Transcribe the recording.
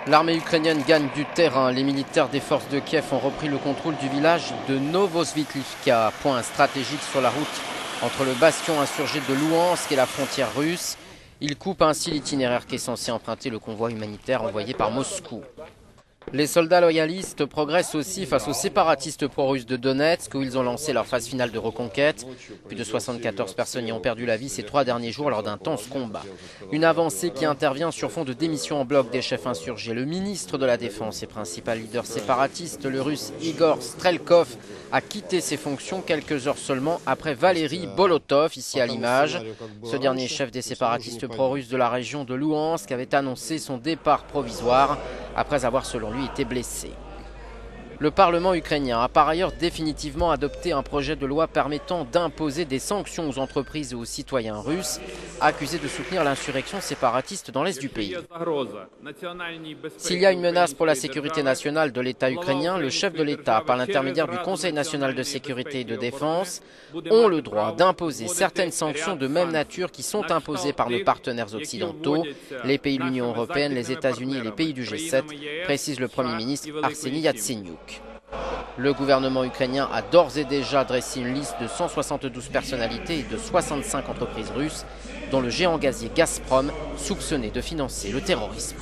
L'armée ukrainienne gagne du terrain. Les militaires des forces de Kiev ont repris le contrôle du village de Novosvitlivka, point stratégique sur la route entre le bastion insurgé de Louhansk et la frontière russe. Il coupe ainsi l'itinéraire qui est censé emprunter le convoi humanitaire envoyé par Moscou. Les soldats loyalistes progressent aussi face aux séparatistes pro-russes de Donetsk où ils ont lancé leur phase finale de reconquête. Plus de 74 personnes y ont perdu la vie ces 3 derniers jours lors d'intenses combats. Une avancée qui intervient sur fond de démission en bloc des chefs insurgés. Le ministre de la Défense et principal leader séparatiste, le russe Igor Strelkov, a quitté ses fonctions quelques heures seulement après Valéry Bolotov, ici à l'image. Ce dernier chef des séparatistes pro-russes de la région de Louhansk avait annoncé son départ provisoire après avoir selon lui été blessé. Le Parlement ukrainien a par ailleurs définitivement adopté un projet de loi permettant d'imposer des sanctions aux entreprises et aux citoyens russes accusés de soutenir l'insurrection séparatiste dans l'est du pays. S'il y a une menace pour la sécurité nationale de l'État ukrainien, le chef de l'État, par l'intermédiaire du Conseil national de sécurité et de défense, ont le droit d'imposer certaines sanctions de même nature qui sont imposées par nos partenaires occidentaux, les pays de l'Union européenne, les États-Unis et les pays du G7, précise le Premier ministre Arseniy Yatsenyuk. Le gouvernement ukrainien a d'ores et déjà dressé une liste de 172 personnalités et de 65 entreprises russes, dont le géant gazier Gazprom, soupçonné de financer le terrorisme.